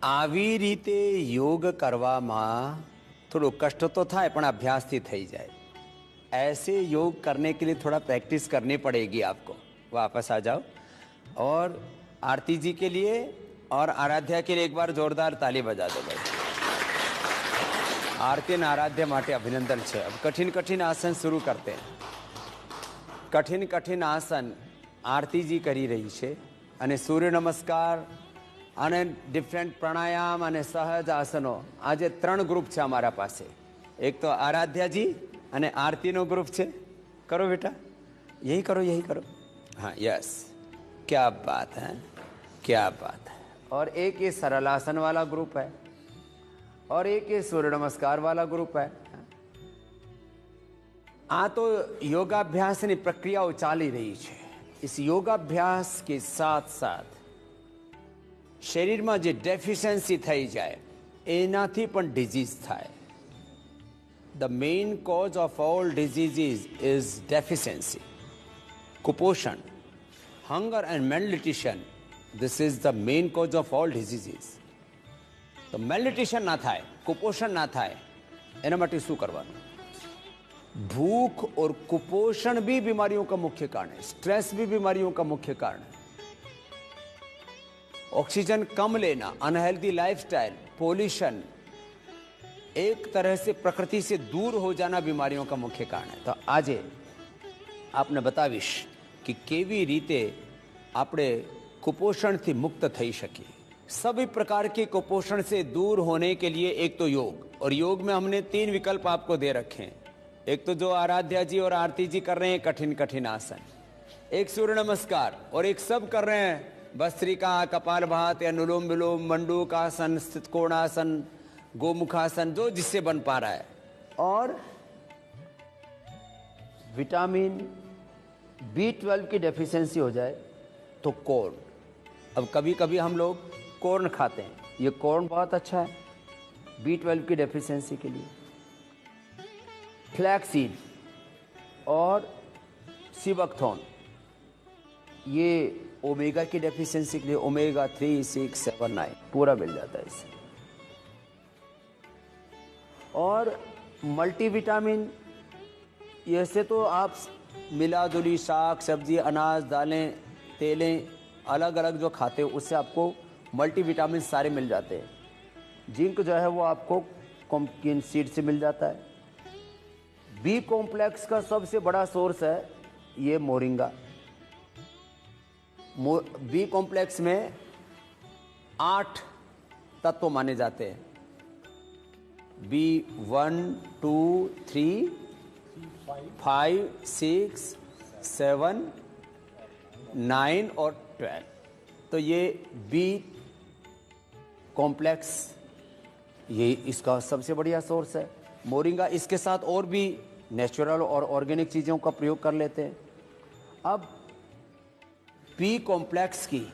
આવી રીતે યોગ કરવામાં थोड़ो कष्ट तो था पण अभ्यास थी थी जाए। ऐसे योग करने के लिए थोड़ा प्रैक्टिस करनी पड़ेगी आपको। वापस आ जाओ और आरती जी के लिए और आराध्या के लिए एक बार जोरदार ताली बजा दो भाई। आरती और आराध्या माटे अभिनंदन है। अब कठिन कठिन आसन शुरू करते हैं। कठिन कठिन आसन आरती जी करी रही है अने सूर्य नमस्कार અને ડિફરન્ટ પ્રાણાયામ અને સહજ આસનો આજે 3 ગ્રુપ છે અમારા પાસે। એક તો આરાધ્યા जी અને આરતીનો ગ્રુપ છે। करो बेटा, यही करो यही करो। हाँ यस, क्या बात है, क्या बात है। और एक ये सरल आसन वाला ग्रुप है और एक ये सूर्य नमस्कार वाला ग्रुप है। आ तो योगाभ्यास की प्रक्रियाओं चाली रही है। इस योगाभ्यास के साथ साथ शरीर में जो डेफिशिएंसी थी जाए एनाथी पण डिजीज थाय। The main cause of all diseases is deficiency, कुपोषण, hunger and malnutrition. This is the main cause of all diseases. तो मेलन्यूट्रिशन ना थाय, कुपोषण ना थाय, एना माटे शुं करवानुं? भूख और कुपोषण भी बीमारियों का मुख्य कारण है। स्ट्रेस भी बीमारियों का मुख्य कारण है। ऑक्सीजन कम लेना, अनहेल्दी लाइफस्टाइल, पोल्यूशन, एक तरह से प्रकृति से दूर हो जाना बीमारियों का मुख्य कारण है। तो आज आपने बतावीश कि केवी रीते आपणे कुपोषण थी मुक्त थई शकीए। सभी प्रकार के कुपोषण से दूर होने के लिए एक तो योग, और योग में हमने 3 विकल्प आपको दे रखे हैं। एक तो जो आराध्या जी और आरती जी कर रहे हैं कठिन कठिन आसन, एक सूर्य नमस्कार, और एक सब कर रहे हैं भस्त्रिका, कपालभात या अनुलोम विलोम, मंडूकासन, स्थित कोणासन, गोमुखासन, जो जिससे बन पा रहा है। और विटामिन B12 की डेफिशिएंसी हो जाए तो कॉर्न। अब कभी कभी हम लोग कॉर्न खाते हैं, ये कॉर्न बहुत अच्छा है B12 की डेफिशिएंसी के लिए। फ्लैक्सीड और सीबकथॉर्न, ये ओमेगा की डेफिशिएंसी के लिए ओमेगा 3, 6, 7, 9 पूरा मिल जाता है इससे। और मल्टीविटामिन, ऐसे तो आप मिला जुली शाक सब्जी, अनाज, दालें, तेलें अलग अलग जो खाते हो उससे आपको मल्टीविटामिन सारे मिल जाते हैं। जिंक जो है वो आपको पंपकिन सीड से मिल जाता है। बी कॉम्प्लेक्स का सबसे बड़ा सोर्स है ये मोरिंगा। बी कॉम्प्लेक्स में 8 तत्व माने जाते हैं। B1, 2, 3, 5, 6, 7, 9 और 12। तो ये बी कॉम्प्लेक्स ये इसका सबसे बढ़िया सोर्स है। मोरिंगा, इसके साथ और भी नेचुरल और ऑर्गेनिक चीज़ों का प्रयोग कर लेते हैं। अब बी कॉम्प्लेक्स की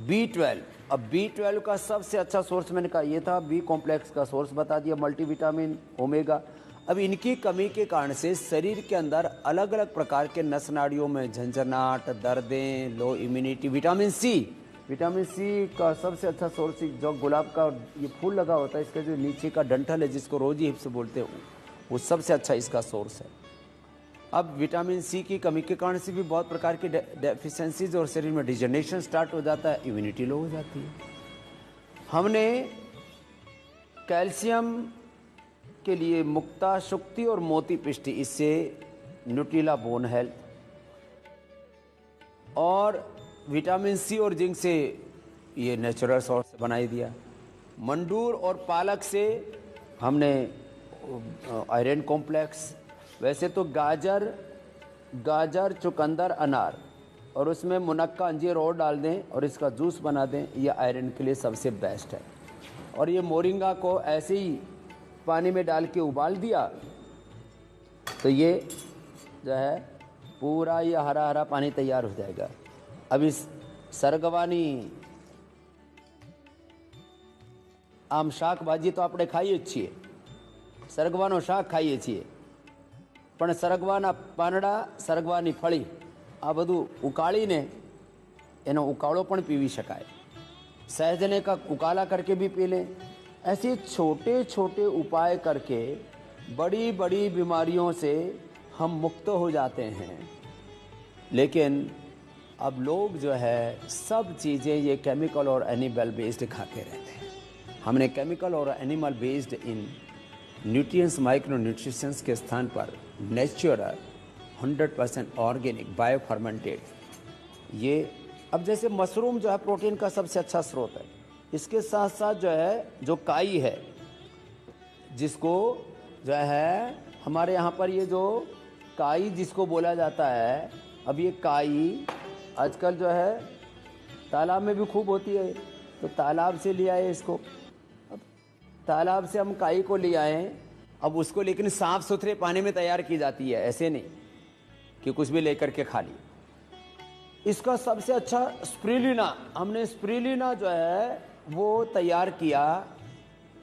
B12, अब B12 का सबसे अच्छा सोर्स मैंने कहा ये था। बी कॉम्प्लेक्स का सोर्स बता दिया, मल्टीविटामिन, ओमेगा। अब इनकी कमी के कारण से शरीर के अंदर अलग अलग प्रकार के नस नाड़ियों में झंझनाहट, दर्दें, लो इम्यूनिटी। विटामिन सी का सबसे अच्छा सोर्स जो गुलाब का ये फूल लगा होता है, इसका जो नीचे का डंठल है जिसको रोजी हिप्स बोलते हैं, वो सबसे अच्छा इसका सोर्स है। अब विटामिन सी की कमी के कारण से भी बहुत प्रकार की डेफिशिएंसीज और शरीर में डिजनरेशन स्टार्ट हो जाता है, इम्यूनिटी लो हो जाती है। हमने कैल्शियम के लिए मुक्ता शुक्ति और मोती पिष्टी, इससे न्यूट्रिला बोन हेल्थ, और विटामिन सी और जिंक से ये नेचुरल सोर्स बनाई दिया। मंडूर और पालक से हमने आयरन कॉम्प्लेक्स। वैसे तो गाजर, चुकंदर, अनार और उसमें मुनक्का, अंजीर और डाल दें और इसका जूस बना दें, यह आयरन के लिए सबसे बेस्ट है। और ये मोरिंगा को ऐसे ही पानी में डाल के उबाल दिया तो ये जो है पूरा ये हरा हरा पानी तैयार हो जाएगा। अब इस सरगवानी आम शाकभाजी तो આપણે ખાઈએ જ છીએ, સરગવાનો શાક ખાઈએ છીએ, પણ સરગવાના પાંદડા, સરગવાની ફળી આ બધું ઉકાળીને એનો ઉકાળો પણ પીવી શકાય। सहजने का उकाला करके भी पी लें। ऐसे छोटे छोटे उपाय करके बड़ी बड़ी बीमारियों से हम मुक्त हो जाते हैं। लेकिन अब लोग जो है सब चीज़ें ये केमिकल और एनिमल बेस्ड खाते रहते हैं। हमने केमिकल और animal based in nutrients micro nutritions के स्थान पर नेचुरल 100% ऑर्गेनिक बायो फर्मेंटेड ये अब जैसे मशरूम जो है प्रोटीन का सबसे अच्छा स्रोत है। इसके साथ साथ जो है जो काई है, जिसको जो है हमारे यहाँ पर ये जो काई जिसको बोला जाता है, अब ये काई आजकल जो है तालाब में भी खूब होती है, तो तालाब से ले आए इसको। अब तालाब से हम काई को ले आए, अब उसको लेकिन साफ सुथरे पानी में तैयार की जाती है, ऐसे नहीं कि कुछ भी लेकर के खा लिया। इसका सबसे अच्छा स्प्रुलिना, हमने स्प्रुलिना जो है वो तैयार किया।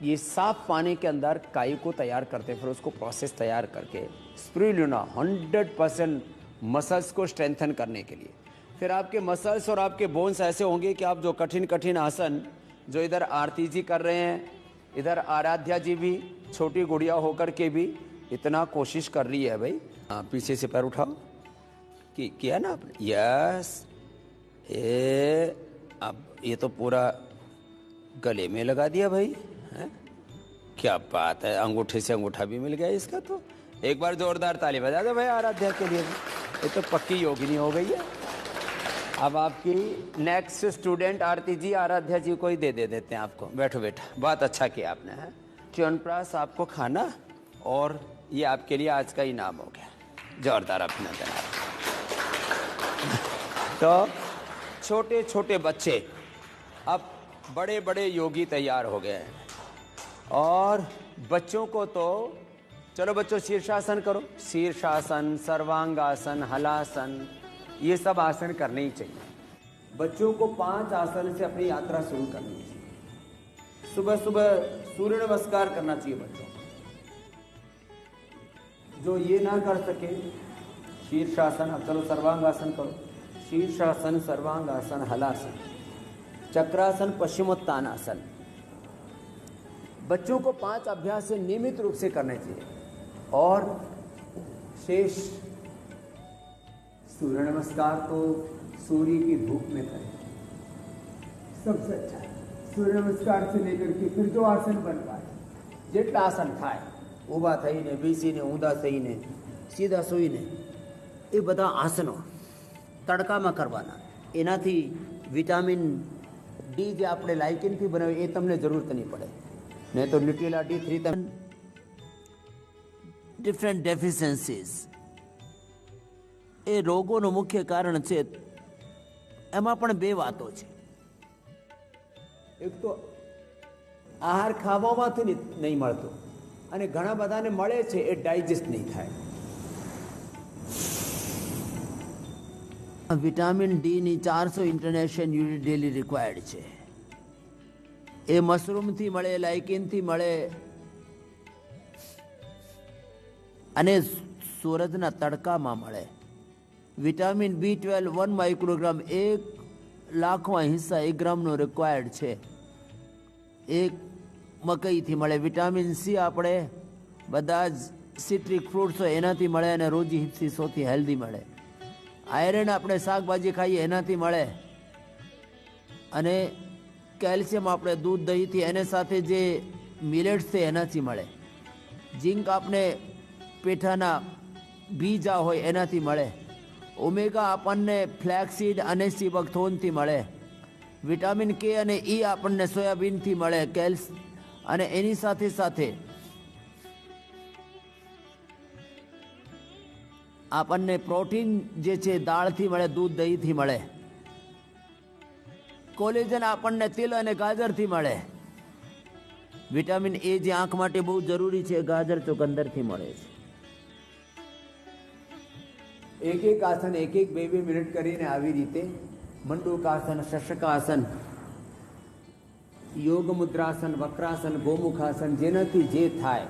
ये साफ पानी के अंदर काई को तैयार करते, फिर उसको प्रोसेस तैयार करके स्प्रुलिना 100% मसल्स को स्ट्रेंथन करने के लिए। फिर आपके मसल्स और आपके बोन्स ऐसे होंगे कि आप जो कठिन कठिन आसन जो इधर आरती जी कर रहे हैं, इधर आराध्या जी भी छोटी गुड़िया होकर के भी इतना कोशिश कर रही है भाई। हाँ, पीछे से पैर उठाओ कि किया ना आपने, यस। अब ये तो पूरा गले में लगा दिया भाई, है? क्या बात है, अंगूठे से अंगूठा भी मिल गया इसका। तो एक बार जोरदार ताली बजा दो भाई आराध्या के लिए। ये तो पक्की योगिनी हो गई है। अब आपकी नेक्स्ट स्टूडेंट आरती जी आराध्या जी को ही दे देते हैं आपको। बैठो बेटा, बहुत अच्छा किया आपने, है च्यवनप्राश आपको खाना, और ये आपके लिए आज का इनाम हो गया। जोरदार अभिनंदन। तो छोटे छोटे बच्चे अब बड़े बड़े योगी तैयार हो गए हैं। और बच्चों को तो चलो बच्चों शीर्षासन करो, शीर्षासन, सर्वांगासन, हलासन, ये सब आसन करने ही चाहिए। बच्चों को 5 आसन से अपनी यात्रा शुरू करनी चाहिए। सुबह सुबह सूर्य नमस्कार करना चाहिए बच्चों को। जो ये ना कर सके शीर्षासन, अब चलो सर्वांगासन करो, शीर्षासन, सर्वांगासन, हलासन, चक्रासन, पश्चिमोत्तानासन। बच्चों को 5 अभ्यास से नियमित रूप से करने चाहिए। और शेष सूर्य नमस्कार तो सूर्य की धूप में करें, सबसे अच्छा है। सूर्य नमस्कार से लेकर के फिर जो आसन बन पाए, जेटला आसन थाय, ऊभा थईने, बेसीने, ऊंधा थईने, सीधा सूईने, એ બધા આસનો તડકામાં કરવાના। એનાથી વિટામિન ડી જે આપણે લાઇકેનથી બનાવીએ એ તમને જરૂરત નહીં પડે, નહીં તો ન્યુટ્રેલા D3 ડિફરન્ટ ડેફિશિયન્સીસ એ રોગોનું મુખ્ય કારણ છે। એમાં પણ 2 વાતો છે। એક તો આહાર ખાવામાંથી નહીં મળતો, અને ઘણા બધાને મળે છે એ ડાયજેસ્ટ નહીં થાય। વિટામિન ડી ની 400 ઇન્ટરનેશનલ યુનિટ ડેલી રિક્વાયર્ડ છે। એ મશરૂમથી મળે, લાઇકેનથી મળે, અને સૂરજના તડકામાં મળે। વિટામિન B12 1 માઇક્રોગ્રામ 1 લાખમાં હિસ્સા 1 ગ્રામનો રિક્વાયર્ડ છે। એક મકઈથી મળે। વિટામિન સી આપણે બધા જ સિટ્રિક ફ્રૂટ્સ હોય એનાથી મળે, અને રોજી હિપ્સી સૌથી હેલ્ધી મળે। આયરન આપણે શાકભાજી ખાઈએ એનાથી મળે, અને કેલ્શિયમ આપણે દૂધ દહીંથી, એને સાથે જે મિલેટ્સ છે એનાથી મળે। ઝીંક આપણે પેઠાના બીજા હોય એનાથી મળે। ઓમેગા આપણને ફ્લેક્સીડ અને સીબકથોનથી મળે। વિટામિન કે અને ઈ આપણને સોયાબીનથી મળે। અને એની સાથે સાથે આપણને પ્રોટીન જે છે દાળથી મળે, દૂધ દહીંથી મળે। કોલેજન આપણને તિલ અને ગાજરથી મળે। વિટામિન એ જે આંખ માટે બહુ જરૂરી છે, ગાજર ચુકંદરથી મળે છે। એક એક આસન 1-2 મિનિટ કરીને આવી રીતે મંડૂકાસન, શશકાસન, યોગ મુદ્રાસન, વક્રાસન, ગોમુખાસન, જેનાથી જે થાય।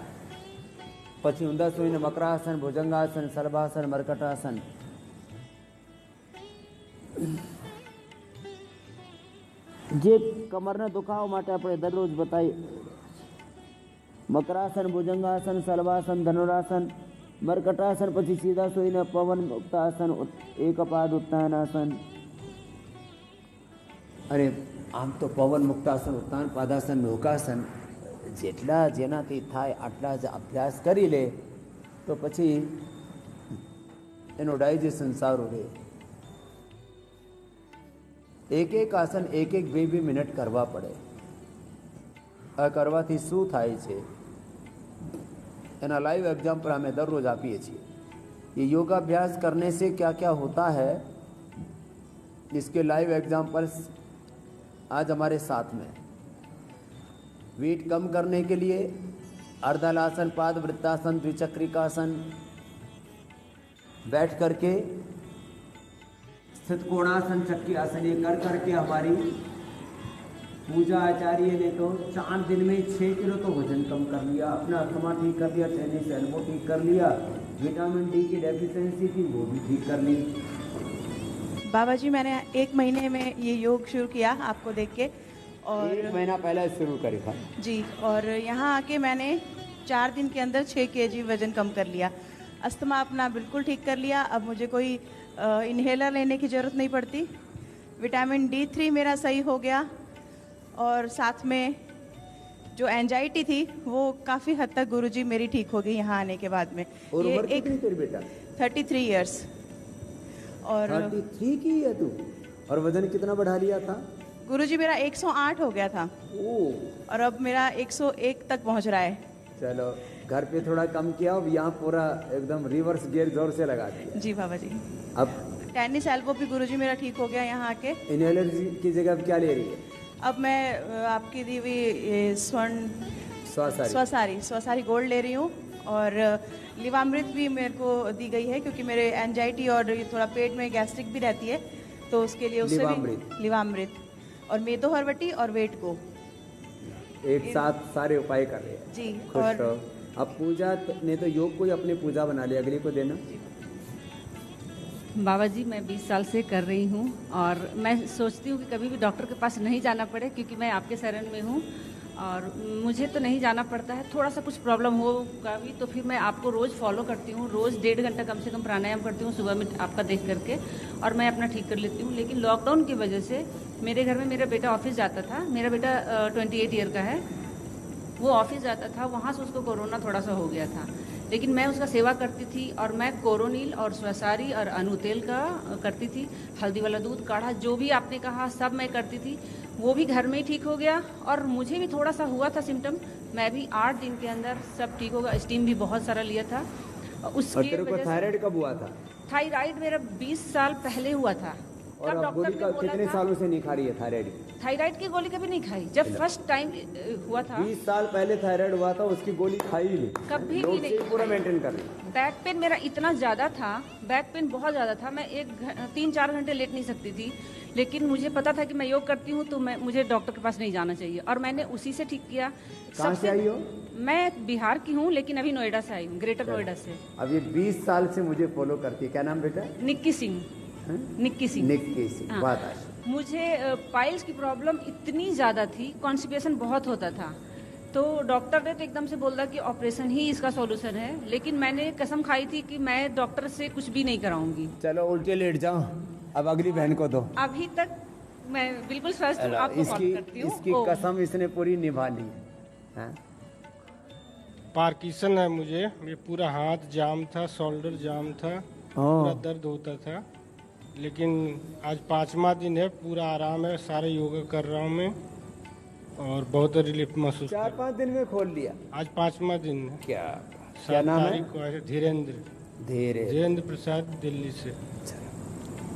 પછી ઊંધા સૂઈને મકરાસન, ભુજંગાસન, સર્વાસન, જે કમરના દુખાવા માટે આપણે દરરોજ બતાવીએ મકરાસન, ભુજંગાસન, સલવાસન, ધનુરાસન, મરકટાસન, પછી સીધા સોઈને પવન મુક્તાસન, એકપાદ ઉત્તાનાસન. અને આમ તો પવન મુક્તાસન, ઉત્તાન પાદાસન, નૌકાસન જેટલા જેનાથી થાય આટલા જ અભ્યાસ કરી લે તો પછી એનું ડાયજેશન સારું રહે. એક એક આસન એક એક 2-2 મિનિટ કરવા પડે. આ કરવાથી શું થાય છે એના लाइव एग्जाम्पल हमें दररोज આપીએ છીએ. ये योगाभ्यास करने से क्या क्या होता है इसके लाइव एग्जाम्पल्स आज हमारे साथ में. वेट कम करने के लिए अर्धलासन, पाद वृत्तासन, द्विचक्रिकासन, बैठ करके स्थित कोणासन, चक्की आसन, ये कर करके हमारी पूजा आचार्य ने तो 4 दिन में 6 किलो तो वजन कम कर लिया, अपना अस्थमा ठीक कर लिया, टेनिस एल्बो ठीक कर लिया, विटामिन डी की डेफिशिएंसी थी वो भी ठीक कर ली. बाबा जी मैंने 1 महीने में ये योग शुरू किया आपको देख के, और 1 महीना पहले शुरू करी था जी, और यहाँ आके मैंने 4 दिन के अंदर 6 kg वजन कम कर लिया. अस्थमा अपना बिल्कुल ठीक कर लिया. अब मुझे कोई इन्हेलर लेने की ज़रूरत नहीं पड़ती. विटामिन D3 मेरा सही हो गया, और साथ में जो एंजाइटी थी वो काफ़ी हद तक गुरुजी मेरी ठीक हो गई यहाँ आने के बाद में. और ये उम्र कितनी तेरी बेटा? 33 इयर्स. और 33 की है तू, और वजन कितना बढ़ा लिया था? गुरुजी मेरा 108 हो गया था, और अब मेरा 101 तक पहुँच रहा है. चलो घर पे थोड़ा कम किया, अब यहाँ पूरा एकदम रिवर्स गियर जोर से लगा दिया. जी बाबा जी. अब टेनिस एल्बो भी गुरुजी मेरा ठीक हो गया यहाँ आके. इनहेलर की जगह अब क्या ले रही है? अब मैं आपकी दी हुई स्वासारी स्वसारी गोल्ड ले रही हूँ, और लिवामृत भी मेरे को दी गई है क्योंकि मेरे एंजाइटी और ये थोड़ा पेट में गैस्ट्रिक भी रहती है, तो उसके लिए उससे भी लिवामृत और मेदो हरवटी और वेट को एक साथ सारे उपाय कर रहे हैं जी. खुश और रहो. अब पूजा ने तो योग को ही अपनी पूजा बना लिया, अगली को देना. बाबा जी मैं 20 साल से कर रही हूँ, और मैं सोचती हूँ कि कभी भी डॉक्टर के पास नहीं जाना पड़े, क्योंकि मैं आपके शरण में हूँ और मुझे तो नहीं जाना पड़ता है. थोड़ा सा कुछ प्रॉब्लम होगा भी तो फिर मैं आपको रोज़ फॉलो करती हूँ. रोज़ 1.5 घंटा कम से कम प्राणायाम करती हूँ सुबह में आपका देख करके, और मैं अपना ठीक कर लेती हूँ. लेकिन लॉकडाउन की वजह से मेरे घर में मेरा बेटा ऑफिस जाता था. मेरा बेटा 28 ईयर का है. वो ऑफिस जाता था, वहाँ से उसको कोरोना थोड़ा सा हो गया था, लेकिन मैं उसका सेवा करती थी, और मैं कोरोनिल और स्वसारी और अनुतेल का करती थी. हल्दी वाला दूध, काढ़ा, जो भी आपने कहा सब मैं करती थी. वो भी घर में ही ठीक हो गया, और मुझे भी थोड़ा सा हुआ था सिम्टम. मैं भी 8 दिन के अंदर सब ठीक होगा. स्टीम भी बहुत सारा लिया था. और तेरे को थायराइड कब हुआ था? थायराइड मेरा 20 साल पहले हुआ था. और अब गोली कितने सालों से नहीं खा रही है थायराइड? थायराइड की गोली कभी नहीं खाई. जब फर्स्ट टाइम हुआ था 20 साल पहले थायराइड हुआ था, उसकी गोली खाई ही नहीं, कभी भी नहीं. पूरा मेंटेन कर लिया. बैक पेन मेरा इतना ज़्यादा था, बैक पेन बहुत ज़्यादा था. मैं 3-4 घंटे लेट नहीं सकती थी, लेकिन मुझे पता था कि मैं योग करती हूँ तो मुझे डॉक्टर के पास नहीं जाना चाहिए, और मैंने उसी से ठीक किया. कहाँ से आई हो? मैं बिहार की हूँ, लेकिन अभी नोएडा से आई हूँ, ग्रेटर नोएडा से. अब ये 20 साल से मुझे फॉलो करती है. क्या नाम बेटा? निक्की सिंह. निक्की सिंह. हाँ. बात आज मुझे पाइल्स की प्रॉब्लम इतनी ज़्यादा थी, कॉन्स्टिपेशन बहुत होता था, तो डॉक्टर ने तो एकदम से बोला कि ऑपरेशन ही इसका सॉल्यूशन है. लेकिन मैंने कसम खाई थी कि मैं डॉक्टर से कुछ भी नहीं कराऊंगी. चलो उल्टे लेट जाओ, अब अगली बहन को दो. अभी तक मैं बिल्कुल स्वस्थ हूँ, आपको कॉल करती हूँ. इसकी कसम इसने पूरी निभा ली है. पार्किंसन है मुझे. ये पूरा हाथ जाम था, शोल्डर जाम था, पूरा दर्द होता था. लेकिन आज 5वां दिन है, पूरा आराम है, सारे योगा कर रहा हूँ मैं, और बहुत रिलीफ महसूस. 4-5 दिन में खोल लिया. आज 5वां दिन है. क्या नाम है? धीरेन्द्र प्रसाद, दिल्ली से.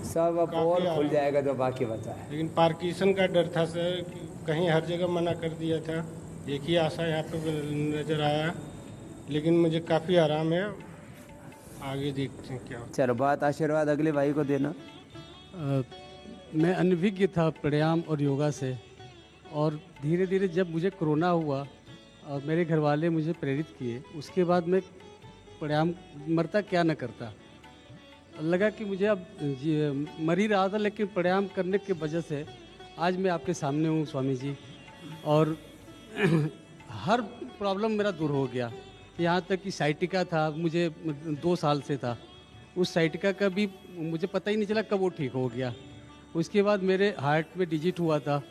सब अब और खुल जाएगा जो बाकी बचा है. लेकिन पार्किंसन का डर था सर, कहीं हर जगह मना कर दिया था. एक ही आशा यहाँ पे नजर आया, लेकिन मुझे काफ़ी आराम है. आगे देखते हैं क्या. चलो बात आशीर्वाद अगले भाई को देना. मैं अनभिज्ञ था प्राणायाम और योगा से, और धीरे धीरे जब मुझे कोरोना हुआ और मेरे घर वाले मुझे प्रेरित किए, उसके बाद मैं प्राणायाम मरता क्या न करता. लगा कि मुझे अब मर ही रहा था, लेकिन प्राणायाम करने की वजह से आज मैं आपके सामने हूँ स्वामी जी, और हर प्रॉब्लम मेरा दूर हो गया। यहाँ तक कि साइटिका था, मुझे 2 साल से था, उस साइटिका का भी मुझे पता ही नहीं चला कब वो ठीक हो गया। उसके बाद मेरे हार्ट में डिजिट हुआ था,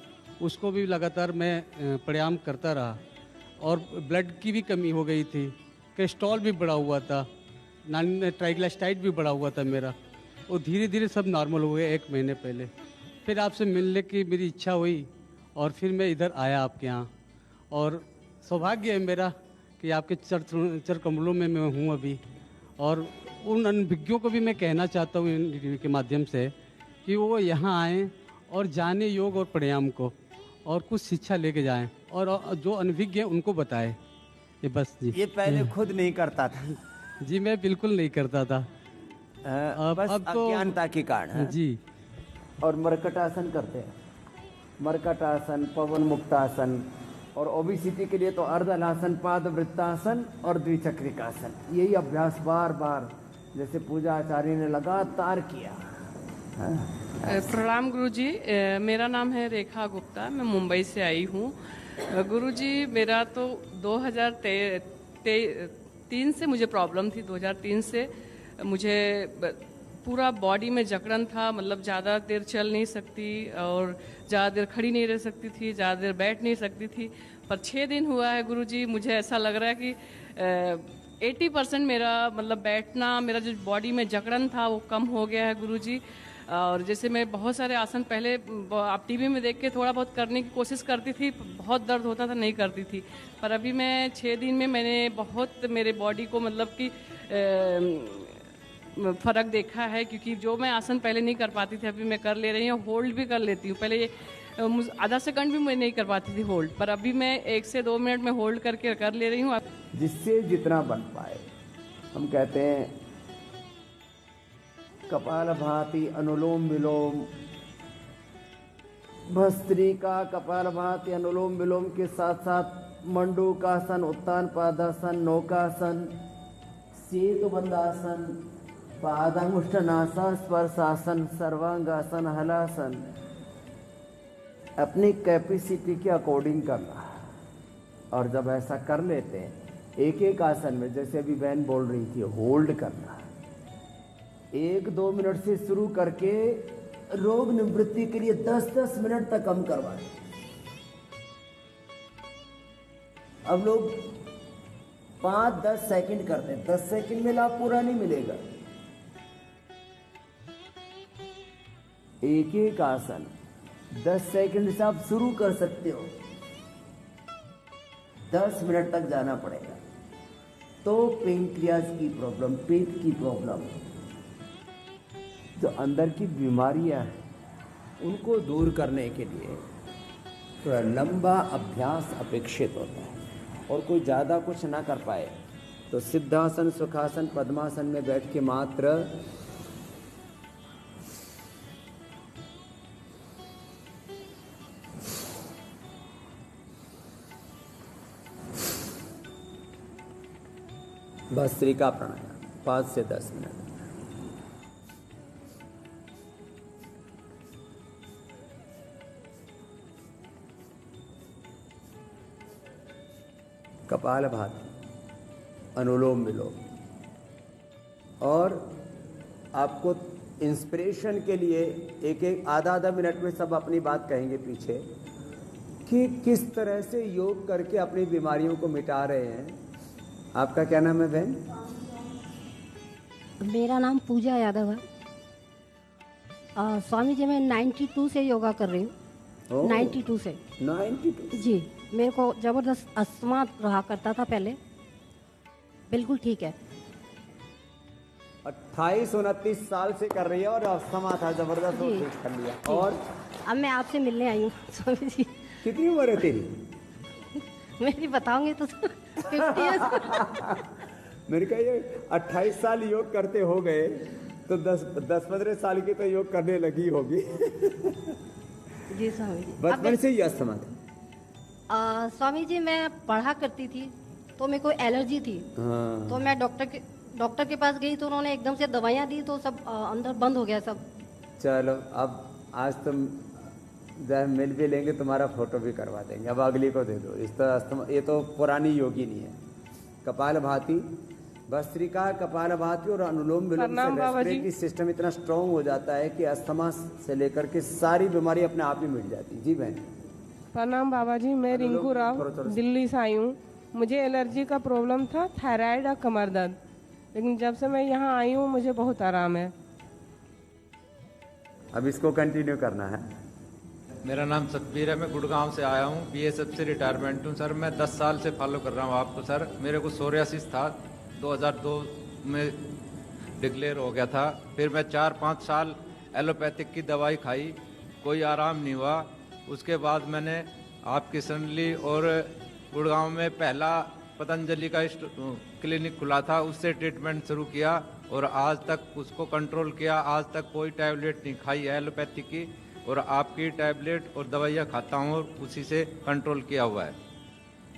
उसको भी लगातार मैं प्राणायाम करता रहा, और ब्लड की भी कमी हो गई थी, कोलेस्ट्रॉल भी बढ़ा हुआ था, ट्राइग्लिसराइड भी बढ़ा हुआ था मेरा, और धीरे धीरे सब नॉर्मल हो गए 1 महीने पहले। फिर आपसे मिलने की मेरी इच्छा हुई और फिर मैं इधर आया आपके यहाँ, और सौभाग्य है मेरा कि आपके चर कमलों में मैं हूँ अभी। और उन अनभिज्ञों को भी मैं कहना चाहता हूँ इन के माध्यम से कि वो यहाँ आएँ और जाने योग और प्राणायाम को, और कुछ शिक्षा लेके जाएं, और जो अनभिज्ञ हैं उनको बताएं। ये बस जी। ये पहले खुद नहीं करता था। जी मैं बिल्कुल नहीं करता था। बस अब तो अज्ञानता के कारण। जी। और मरकटासन करते हैं, मरकटासन, पवन मुक्तासन, और ओबेसिटी के लिए तो अर्धलासन, पाद वृत्तासन और द्विचक्रिकासन। यही अभ्यास बार बार जैसे पूजा आचार्य ने लगातार किया। प्रणाम गुरुजी, मेरा नाम है रेखा गुप्ता, मैं मुंबई से आई हूँ। गुरुजी मेरा तो 2003 से मुझे प्रॉब्लम थी। 2003 से मुझे पूरा बॉडी में जकड़न था, मतलब ज़्यादा देर चल नहीं सकती और ज़्यादा देर खड़ी नहीं रह सकती थी, ज़्यादा देर बैठ नहीं सकती थी। पर 6 दिन हुआ है गुरुजी, मुझे ऐसा लग रहा है कि 80% मेरा मतलब बैठना, मेरा जो बॉडी में जकड़न था वो कम हो गया है गुरुजी। और जैसे मैं बहुत सारे आसन पहले आप टीवी में देख के थोड़ा बहुत करने की कोशिश करती थी, बहुत दर्द होता था, नहीं करती थी। पर अभी मैं 6 दिन में मैंने बहुत मेरे बॉडी को मतलब कि फ़र्क देखा है, क्योंकि जो मैं आसन पहले नहीं कर पाती थी अभी मैं कर ले रही हूँ, होल्ड भी कर लेती हूँ। पहले आधा सेकंड भी मैं नहीं कर पाती थी होल्ड, पर अभी मैं 1 से 2 मिनट में होल्ड करके कर ले रही हूँ। जिससे जितना बन पाए। हम कहते हैं कपालभाति, अनुलोम विलोम, भस्त्रिका, कपालभाति, अनुलोम विलोम के साथ साथ मंडूकासन, उत्तान पादासन, नौकासन, सेतुबंधासन, पादांगुष्ठनासन, स्पर्शासन, सर्वांगासन, हलासन, अपनी कैपेसिटी के अकॉर्डिंग करना। और जब ऐसा कर लेते हैं एक एक आसन में, जैसे अभी बहन बोल रही थी, होल्ड करना 1-2 मिनट से शुरू करके रोग निवृत्ति के लिए 10-10 मिनट तक कम करवाएं। अब लोग 5-10 सेकंड करते हैं, 10 सेकंड में लाभ पूरा नहीं मिलेगा। एक एक आसन 10 सेकंड से आप शुरू कर सकते हो, 10 मिनट तक जाना पड़ेगा। तो पेनक्रियाज की प्रॉब्लम, पेट की प्रॉब्लम, जो अंदर की बीमारियां हैं उनको दूर करने के लिए थोड़ा लंबा अभ्यास अपेक्षित होता है। और कोई ज़्यादा कुछ ना कर पाए तो सिद्धासन, सुखासन, पद्मासन में बैठ के मात्र भस्त्रिका प्राणायाम 5 से 10 मिनट। कपालभाति, अनुलोम विलोम। और आपको इंस्पिरेशन के लिए एक एक आधा मिनट में सब अपनी बात कहेंगे पीछे कि किस तरह से योग करके अपनी बीमारियों को मिटा रहे हैं। आपका क्या नाम है बहन? मेरा नाम पूजा यादव है। स्वामी जी मैं 92 से योगा कर रही हूँ। 92 से 92 जी। मेरे को ज़बरदस्त अस्थमा रहा करता था पहले, बिल्कुल ठीक है। 28-29 साल से कर रही है और अस्थमा था जबरदस्त, वो ठीक कर लिया। और अब मैं आपसे मिलने आई हूँ स्वामी जी। कितनी उम्र है तेरी? मेरी बताऊंगी तो 50 इयर्स। मेरे का ये 28 साल योग करते हो गए तो 10-15 साल की तो योग करने लगी होगी। जी स्वामी जी। बचपन से ही अस्थमा था? स्वामी जी मैं पढ़ा करती थी तो मेरे को एलर्जी थी। हाँ। तो मैं डॉक्टर के पास गई तो उन्होंने एकदम से दवाइयाँ दी तो सब अंदर बंद हो गया सब। चलो अब आज तुम जब मिल भी लेंगे तुम्हारा फोटो भी करवा देंगे। अब अगली को दे दो। इस तो अस्थमा, ये तो पुरानी योगिनी है। कपाल भाती, भस्त्रिका, कपाल भाती और अनुलोम विलोम से रेस्पिरेटरी सिस्टम इतना स्ट्रांग हो जाता है कि अस्थमा से लेकर के सारी बीमारी अपने आप ही मिट जाती। जी बहन। प्रणाम बाबा जी, मैं रिंकू राव दिल्ली से आई हूँ। मुझे एलर्जी का प्रॉब्लम था, थायराइड और कमर दर्द, लेकिन जब से मैं यहाँ आई हूँ मुझे बहुत आराम है। अब इसको कंटिन्यू करना है। मेरा नाम सतबीर है, मैं गुड़गांव से आया हूँ, बीएसएफ से रिटायरमेंट हूँ सर। मैं 10 साल से फॉलो कर रहा हूँ आपको सर। मेरे को सोरियासिस था, 2002 में डिक्लेयर हो गया था। फिर मैं 4-5 साल एलोपैथिक की दवाई खाई, कोई आराम नहीं हुआ। उसके बाद मैंने आपकी सनली और गुड़गांव में पहला पतंजलि का क्लिनिक खुला था, उससे ट्रीटमेंट शुरू किया और आज तक उसको कंट्रोल किया। आज तक कोई टैबलेट नहीं खाई है एलोपैथी की, और आपकी टैबलेट और दवाइयाँ खाता हूँ और उसी से कंट्रोल किया हुआ है।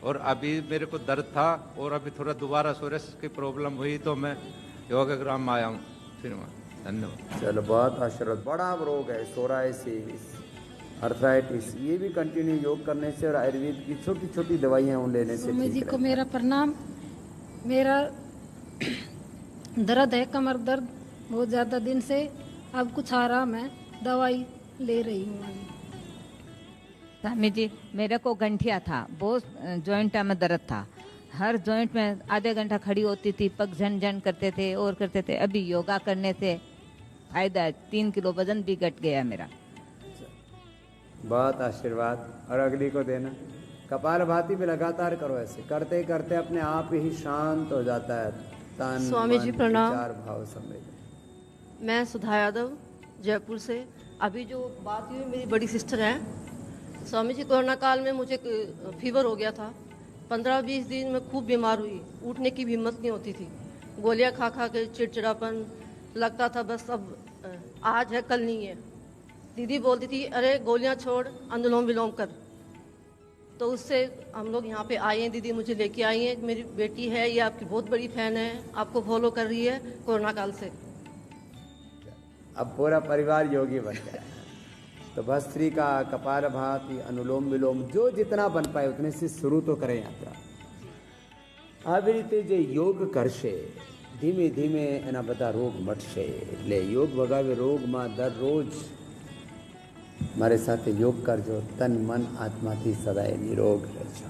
और अभी मेरे को दर्द था और अभी थोड़ा दोबारा सोरियासिस की प्रॉब्लम हुई तो मैं योगाग्राम में आया हूँ फिर मैं। धन्यवाद। चलो, बहुत आशीर्वाद। बड़ा रोग है सोराइसिस, अर्थराइटिस, ये भी कंटिन्यू योग करने से और आयुर्वेद की छोटी छोटी दवाइयाँ लेने से स्वामी ठीक जी को रहता है। मेरा प्रणाम। मेरा दर्द है, कमर दर्द बहुत ज़्यादा दिन से, अब कुछ आराम है, दवाई ले रही हूँ अभी। स्वामी जी, मेरे को गंठिया था, बहुत जॉइंट में दर्द था। हर जॉइंट में आधे घंटा खड़ी होती थी, पग झन झन करते थे और करते थे। अभी योगा करने से फायदा है, 3 किलो वजन भी घट गया मेरा। बहुत आशीर्वाद। और अगली को देना। कपाल भाती भी लगातार करो, ऐसे करते करते अपने आप ही शांत हो जाता है तन, स्वामी जी मन, प्रणाम। विचार, भाव समेत। मैं सुधा यादव जयपुर से। अभी जो बात हुई, मेरी बड़ी सिस्टर है। स्वामी जी, कोरोना काल में मुझे फीवर हो गया था। 15-20 दिन में खूब बीमार हुई, उठने की भी हिम्मत नहीं होती थी। गोलियां खा खा के चिड़चिड़ापन लगता था, बस अब आज है कल नहीं है। दीदी बोलती थी, अरे गोलियां छोड़, अनुलोम विलोम कर। तो उससे हम लोग यहाँ पे आए हैं, दीदी मुझे लेके आई हैं। मेरी बेटी है, ये आपकी बहुत बड़ी फैन है, आपको फॉलो कर रही है कोरोना काल से। अब पूरा परिवार योगी बन गया है। तो भस्त्रिका, कपाल भाती, अनुलोम विलोम जो जितना बन पाए उतने से शुरू तो करें यात्रा। આવી રીતે જે યોગ કરશે ધીમે ધીમે એના બધા રોગ મટશે। એટલે યોગ ભગાવે રોગમાં દરરોજ મારી સાથે યોગ કરજો, તન મન આત્માથી સદાય નિરોગ રહેજો।